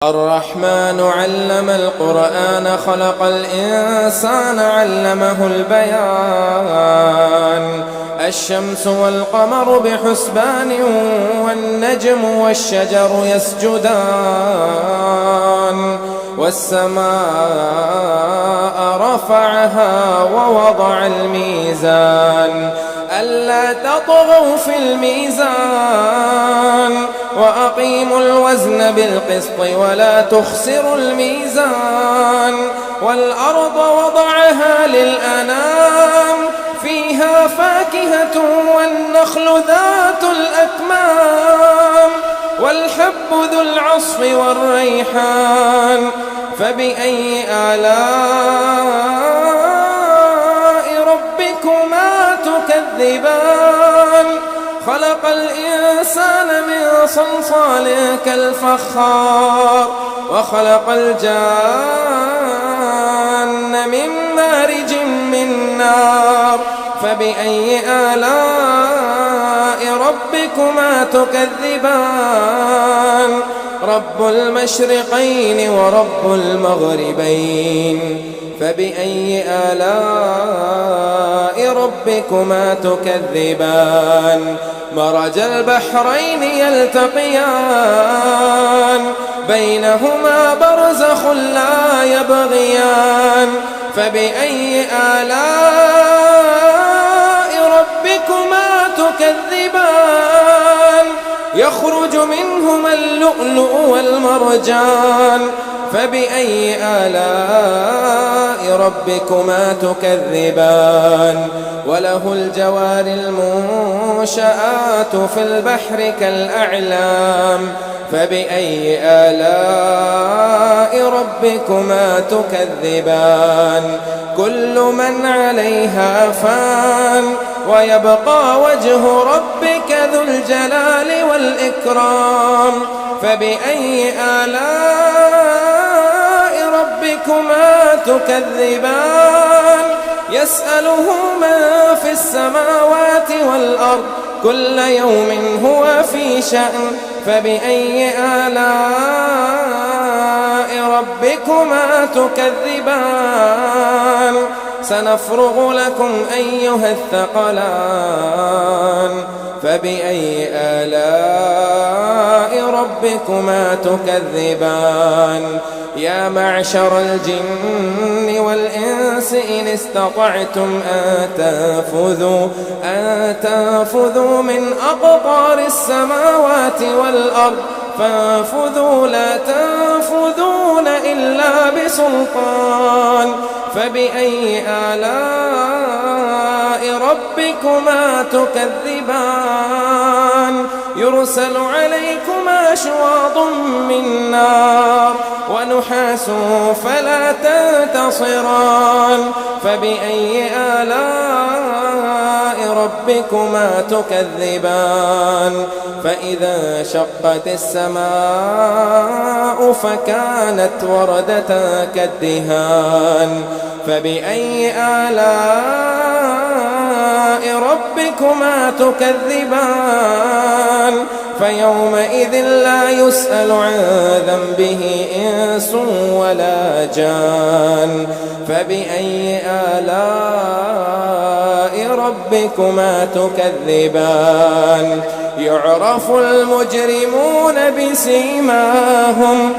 الرحمن علم القرآن خلق الإنسان علمه البيان الشمس والقمر بحسبان والنجم والشجر يسجدان والسماء رفعها ووضع الميزان ألا تطغوا في الميزان وأقيموا الوزن بالقسط ولا تخسروا الميزان والأرض وضعها للأنام فيها فاكهة والنخل ذات الأكمام والحب ذو العصف والريحان فبأي آلاء ربكما تكذبان خلق الإنسان من صلصال كالفخار وخلق الجان من مارج من نار فبأي آلاء ربكما تكذبان رب المشرقين ورب المغربين فبأي آلاء ربكما تكذبان مرج البحرين يلتقيان بينهما برزخ لا يبغيان فبأي آلاء ربكما تكذبان يخرج منهما اللؤلؤ والمرجان فبأي آلاء ربكما تكذبان وله الجوار المنشآت في البحر كالأعلام فبأي آلاء ربكما تكذبان كل من عليها فان ويبقى وجه ربك ذو الجلال والإكرام فبأي آلاء ربكما تكذبان يسأله من في السماوات والأرض كل يوم هو في شأن فبأي آلاء ربكما تكذبان سنفرغ لكم أيها الثقلان فبأي آلاء ربكما تكذبان يا معشر الجن والإنس إن استطعتم أن تنفذوا من أقطار السماوات والأرض فانفذوا لا تنفذون إلا بسلطان فبأي آلاء ربكما تكذبان يرسل عليكما شواظ من نار ونحاس فلا تنتصران فبأي آلاء ربكما تكذبان فإذا شقت السماء فكانت وردة كالدهان فبأي آلاء ربكما تكذبان فيومئذ لا يسأل عن ذنبه إنس ولا جان فبأي آلاء ربكما تكذبان يعرف المجرمون بسيماهم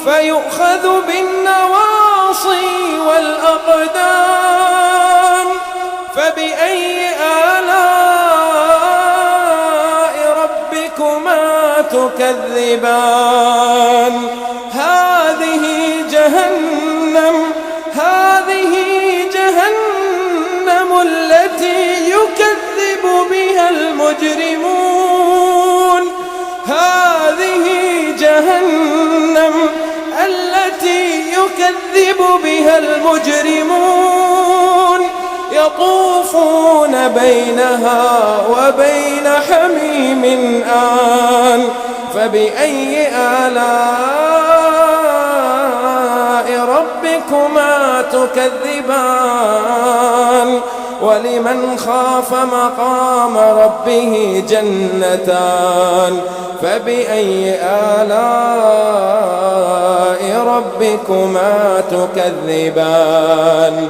فيؤخذ بالنواصي والأقدام فبأي آلاء ربكما تكذبان هذه جهنم التي يكذب بها المجرمون هذه جهنم التي يكذب بها المجرمون يطوفون بينها وبين حميم آن فبأي آلاء ربكما تكذبان ولمن خاف مقام ربه جنتان فبأي آلاء ربكما تكذبان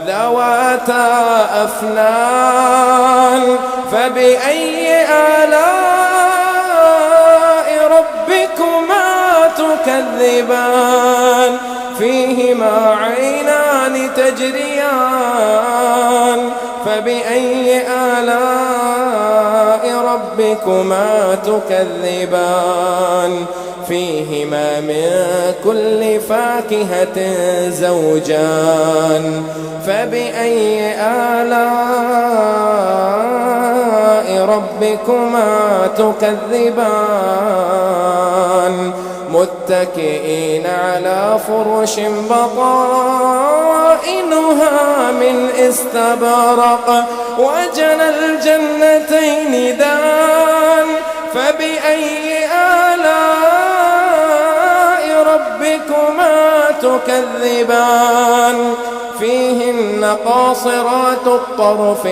ذواتا أفنان فبأي آلاء ربكما تكذبان فيهما عينان تجريان فبأي آلاء ربكما تكذبان فيهما من كل فاكهة زوجان فبأي آلاء ربكما تكذبان متكئين على فرش بطائنها من استبرق وجنى الجنتين دان فبأي آلاء ربكما تكذبان فيهن قاصرات الطرف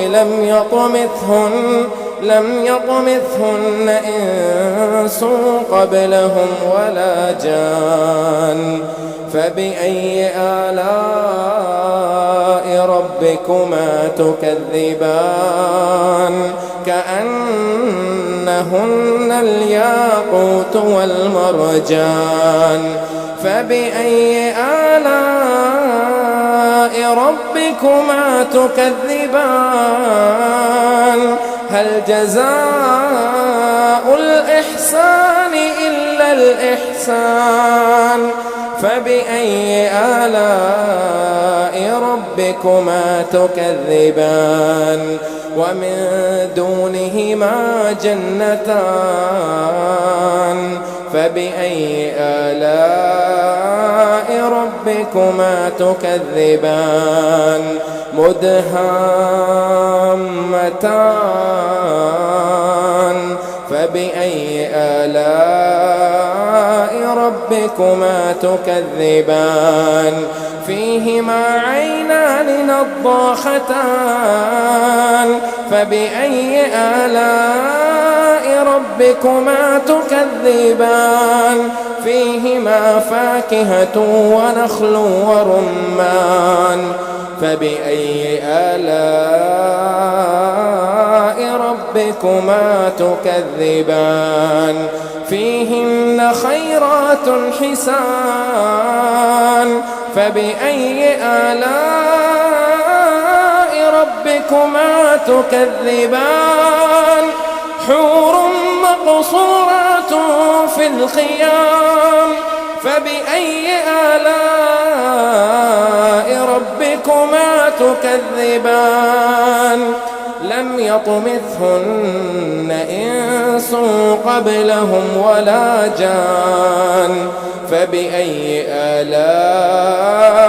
لم يطمثهن إنس قبلهم ولا جان فبأي آلاء ربكما تكذبان كأنهن الياقوت والمرجان فبأي آلاء ربكما تكذبان هل جزاء الإحسان إلا الإحسان فبأي آلاء ربكما تكذبان ومن دونهما جنتان فبأي آلاء ربكما تكذبان مدهامتان فبأي آلاء ربكما تكذبان فيهما عينان نضاختان فبأي آلاء ربكما تكذبان فيهما فاكهة ونخل ورمان فبأي آلاء ربكما تكذبان فيهن خيرات حسان فبأي آلاء ربكما تكذبان حور مقصورات في الخيام فبأي آلاء ربكما تكذبان لم يطمثهن إنس قبلهم ولا جان فبأي آلاء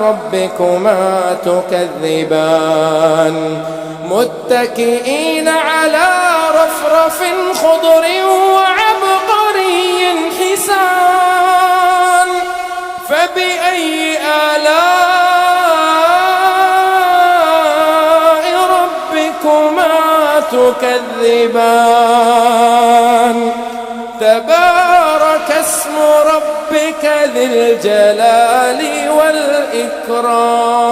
ربكما تكذبان متكئين على رفرف خضر وعبقري حسان فبأي آلاء ربكما تكذبان تبارك اسم ربك ذي الجلال والإكرام